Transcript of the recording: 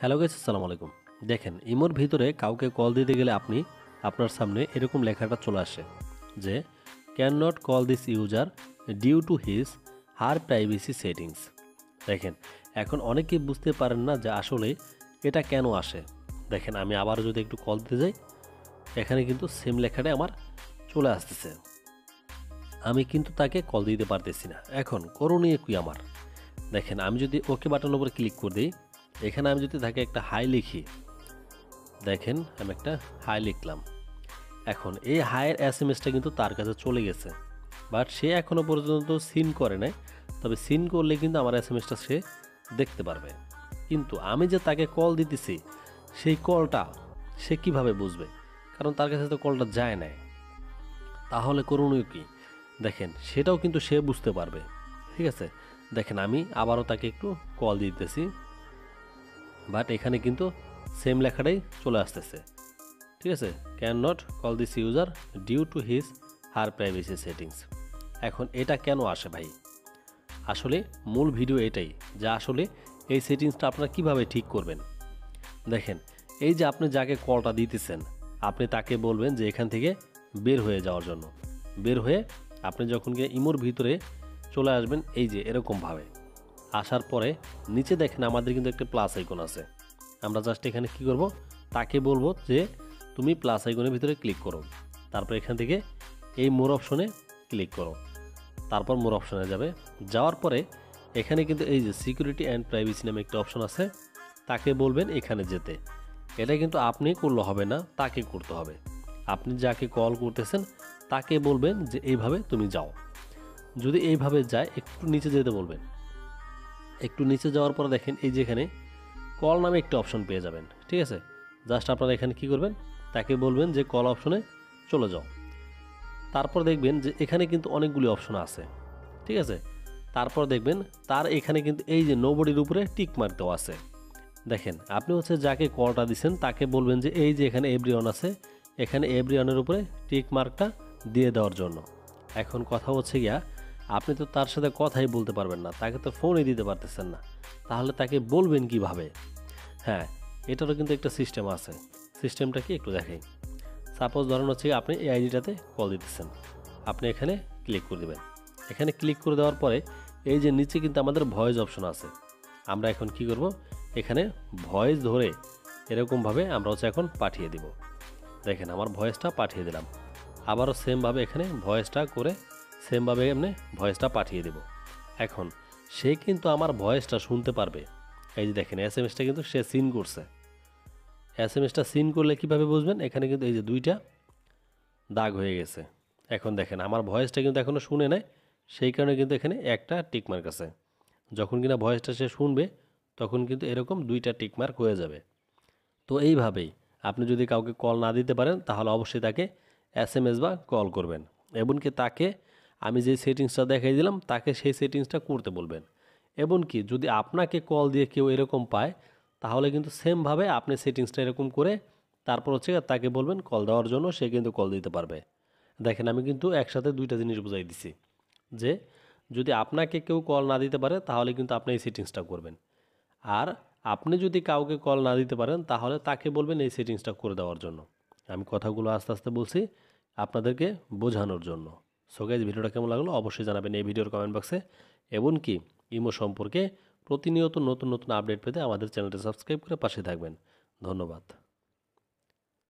Hello guys, আসসালামু আলাইকুম। দেখেন, ইমোর ভিতরে কাউকে কল দিতে গেলে আপনার সামনে এরকম লেখাটা চলে আসে যে can not call this user due to his her privacy settings. দেখেন, এখন অনেকেই বুঝতে পারেন না যে আসলে এটা কেন আসে। দেখেন, আমি আবারও যদি একটু কল দিতে যাই, এখানে কিন্তু সেম লেখাটাই আমার চলে আসতেছে। আমি কিন্তু তাকে কল দিতে পারতেছি না। এখন করণীয় কি আমার? দেখেন, আমি যদি ওকে বাটনের উপর ক্লিক করে দিই, এখানে আমি যদি তাকে একটা হাই লিখি, দেখেন আমি একটা হাই লিখলাম। এখন এই হাইয়ের এসএমএসটা কিন্তু তার কাছে চলে গেছে, বাট সে এখনও পর্যন্ত সিন করে নাই। তবে সিন করলে কিন্তু আমার এসএমএসটা সে দেখতে পারবে। কিন্তু আমি যে তাকে কল দিতেছি, সেই কলটা সে কিভাবে বুঝবে? কারণ তার কাছে তো কলটা যায় নাই। তাহলে করণীয় কি? দেখেন, সেটাও কিন্তু সে বুঝতে পারবে। ঠিক আছে, দেখেন আমি আবারও তাকে একটু কল দিতেছি, বাট এখানে কিন্তু সেম লেখাটাই চলে আসতেছে। ঠিক আছে, can not call this user due to his her privacy settings. এখন এটা কেন আসে ভাই? আসলে মূল ভিডিও এটাই যে আসলে এই সেটিংসটা আপনারা কিভাবে ঠিক করবেন। দেখেন, এই যে আপনি যাকে কলটা দিতেছেন, আপনি তাকে বলবেন যে এখান থেকে বের হয়ে যাওয়ার জন্য। বের হয়ে আপনি যখন গিয়ে ইমোর ভিতরে চলে আসবেন, এই যে এরকমভাবে আসার পরে নিচে দেখেন আমাদের কিন্তু একটা প্লাস আইকন আছে। আমরা জাস্ট এখানে কি করব, তাকে বলবো যে তুমি প্লাস আইকনের ভিতরে ক্লিক করো। তারপর এখান থেকে এই মোর অপশনে ক্লিক করো। তারপর মোর অপশনে যাবে। যাওয়ার পরে এখানে কিন্তু এই যে সিকিউরিটি অ্যান্ড প্রাইভেসি নামে একটা অপশন আছে, তাকে বলবেন এখানে যেতে। এটা কিন্তু আপনি করলে হবে না, তাকে করতে হবে। আপনি যাকে কল করতেছেন তাকে বলবেন যে এইভাবে তুমি যাও। যদি এইভাবে যায়, একটু নিচে যেতে বলবেন। একটু নিচে যাওয়ার পরে দেখেন এই যে এখানে কল নামে একটা অপশন পেয়ে যাবেন। ঠিক আছে, জাস্ট আপনারা এখানে কি করবেন, তাকে বলবেন যে কল অপশনে চলে যাও। তারপর দেখবেন যে এখানে কিন্তু অনেকগুলি অপশন আছে। ঠিক আছে, তারপর দেখবেন তার এখানে কিন্তু এই যে নোবডির উপরে টিক মার্ক দেওয়া আছে। দেখেন, আপনি হচ্ছে যাকে কলটা দিচ্ছেন তাকে বলবেন যে এই যে এখানে এভরিওয়ান আছে, এখানে এভরিওয়ানের উপরে টিক মার্কটা দিয়ে দেওয়ার জন্য। এখন কথা হচ্ছে গিয়া, আপনি তো তার সাথে কথাই বলতে পারবেন না, তাকে তো ফোনই দিতে পারতেছেন না, তাহলে তাকে বলবেন কিভাবে? হ্যাঁ, এটারও কিন্তু একটা সিস্টেম আছে। সিস্টেমটা কি একটু দেখাই। সাপোজ ধরুন হচ্ছে আপনি এই আইডিটাতে কল দিতেছেন, আপনি এখানে ক্লিক করে দেবেন। এখানে ক্লিক করে দেওয়ার পরে এই যে নিচে কিন্তু আমাদের ভয়েস অপশন আছে। আমরা এখন কি করব, এখানে ভয়েস ধরে এরকমভাবে আমরা হচ্ছে এখন পাঠিয়ে দিব। দেখেন, আমার ভয়েসটা পাঠিয়ে দিলাম। আবারও সেমভাবে এখানে ভয়েসটা করে সেমভাবে এমনি ভয়েসটা পাঠিয়ে দেব। এখন সে কিন্তু আমার ভয়েসটা শুনতে পারবে। এই যে দেখেন, এসএমএসটা কিন্তু সে সিন করছে। এসএমএসটা সিন করলে কিভাবে বুঝবেন? এখানে কিন্তু এই যে দুইটা দাগ হয়ে গেছে। এখন দেখেন, আমার ভয়েসটা কিন্তু এখনও শুনে নেয়, সেই কারণে কিন্তু এখানে একটা টিকমার্ক আছে। যখন কিনা ভয়েসটা সে শুনবে, তখন কিন্তু এরকম দুইটা টিকমার্ক হয়ে যাবে। তো এইভাবেই আপনি যদি কাউকে কল না দিতে পারেন, তাহলে অবশ্যই তাকে এসএমএস বা কল করবেন। এমনকি তাকে আমি যে সেটিংসটা দেখাই দিলাম, তাকে সেই সেটিংসটা করতে বলবেন। এমনকি যদি আপনাকে কল দিয়ে কেউ এরকম পায়, তাহলে কিন্তু সেমভাবে আপনি সেটিংসটা এরকম করে তারপর হচ্ছে তাকে বলবেন কল দেওয়ার জন্য, সে কিন্তু কল দিতে পারবে। দেখেন, আমি কিন্তু একসাথে দুইটা জিনিস বুঝাই দিছি যে যদি আপনাকে কেউ কল না দিতে পারে, তাহলে কিন্তু আপনি এই সেটিংসটা করবেন। আর আপনি যদি কাউকে কল না দিতে পারেন, তাহলে তাকে বলবেন এই সেটিংসটা করে দেওয়ার জন্য। আমি কথাগুলো আস্তে আস্তে বলছি আপনাদেরকে বোঝানোর জন্য। সো গাইস, ভিডিওটা কেমন লাগলো অবশ্যই জানাবেন এই ভিডিওর কমেন্ট বক্সে। এমনকি ইমো সম্পর্কে প্রতিনিয়ত নতুন নতুন আপডেট পেতে আমাদের চ্যানেলটি সাবস্ক্রাইব করে পাশে থাকবেন। ধন্যবাদ।